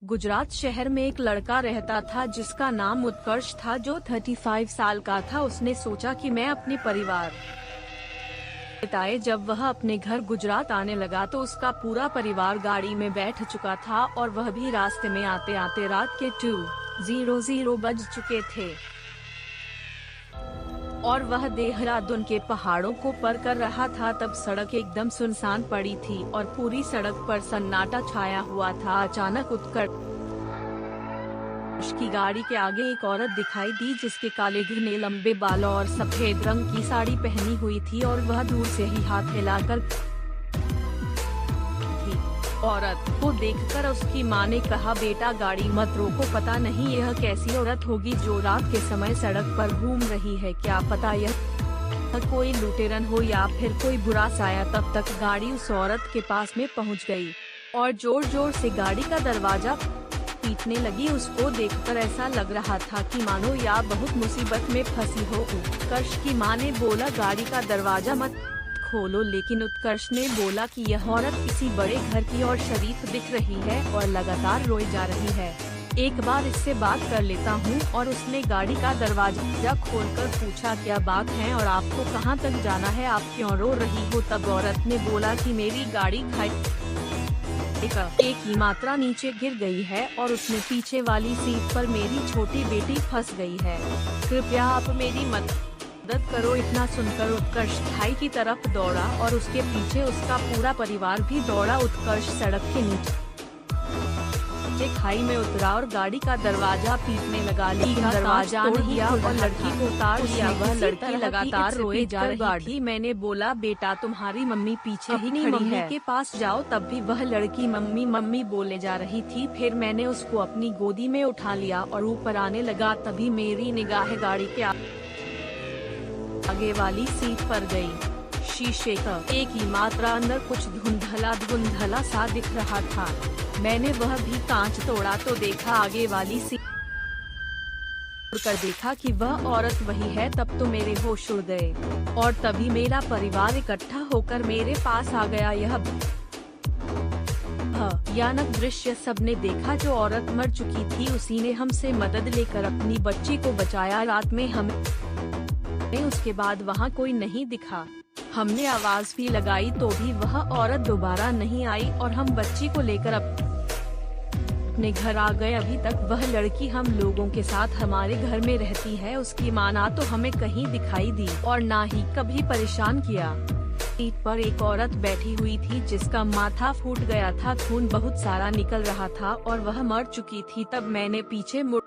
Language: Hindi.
गुजरात शहर में एक लड़का रहता था जिसका नाम उत्कर्ष था, जो 35 साल का था। उसने सोचा कि मैं अपने परिवार बताए। जब वह अपने घर गुजरात आने लगा तो उसका पूरा परिवार गाड़ी में बैठ चुका था और वह भी रास्ते में आते आते रात के 2:00 बज चुके थे और वह देहरादून के पहाड़ों को पार कर रहा था। तब सड़क एकदम सुनसान पड़ी थी और पूरी सड़क पर सन्नाटा छाया हुआ था। अचानक उत्कर्ष की गाड़ी के आगे एक औरत दिखाई दी जिसके काले घने लंबे बालों और सफेद रंग की साड़ी पहनी हुई थी और वह दूर से ही हाथ हिलाकर औरत को देखकर उसकी मां ने कहा, बेटा गाड़ी मत रोको, पता नहीं यह कैसी औरत होगी जो रात के समय सड़क पर घूम रही है। क्या पता यह कोई लुटेरन हो या फिर कोई बुरा साया। तब तक गाड़ी उस औरत के पास में पहुंच गई और जोर जोर से गाड़ी का दरवाजा पीटने लगी। उसको देखकर ऐसा लग रहा था कि मानो या बहुत मुसीबत में फंसी हो। उत्कर्ष की मां ने बोला, गाड़ी का दरवाजा मत खोलो, लेकिन उत्कर्ष ने बोला कि यह औरत किसी बड़े घर की और शरीफ दिख रही है और लगातार रोई जा रही है, एक बार इससे बात कर लेता हूँ। और उसने गाड़ी का दरवाजा खोलकर पूछा, क्या बात है और आपको कहाँ तक जाना है, आप क्यों रो रही हो। तब औरत ने बोला कि मेरी गाड़ी खाई एक ही मात्रा नीचे गिर गई है और उसमें पीछे वाली सीट पर मेरी छोटी बेटी फंस गई है, कृपया आप मेरी मदद करो। इतना सुनकर उत्कर्ष खाई की तरफ दौड़ा और उसके पीछे उसका पूरा परिवार भी दौड़ा। उत्कर्ष सड़क के नीचे खाई में उतरा और गाड़ी का दरवाजा पीटने लगा। दरवाजा नहीं और लड़की को उतार लिया। वह लड़की लगातार रोए जा रही थी। मैंने बोला, बेटा तुम्हारी मम्मी पीछे ही खड़ी मम्मी है, के पास जाओ। तब भी वह लड़की मम्मी मम्मी बोले जा रही थी। फिर मैंने उसको अपनी गोदी में उठा लिया और ऊपर आने लगा। तभी मेरी निगाह गाड़ी के आगे वाली सीट पर गई। शीशे का एक ही मात्रा अंदर कुछ धुंधला सा दिख रहा था। मैंने वह भी कांच तोड़ा तो देखा आगे वाली सीट कर देखा कि वह औरत वही है। तब तो मेरे होश उड़ गए और तभी मेरा परिवार इकट्ठा होकर मेरे पास आ गया। यह भयानक दृश्य सबने देखा। जो औरत मर चुकी थी उसी ने हमसे मदद लेकर अपनी बच्ची को बचाया। रात में हमें उसके बाद वहाँ कोई नहीं दिखा। हमने आवाज भी लगाई तो भी वह औरत दोबारा नहीं आई और हम बच्ची को लेकर अपने घर आ गए। अभी तक वह लड़की हम लोगों के साथ हमारे घर में रहती है। उसकी मां ना तो हमें कहीं दिखाई दी और ना ही कभी परेशान किया। सीट पर एक औरत बैठी हुई थी जिसका माथा फूट गया था, खून बहुत सारा निकल रहा था और वह मर चुकी थी। तब मैंने पीछे मुड़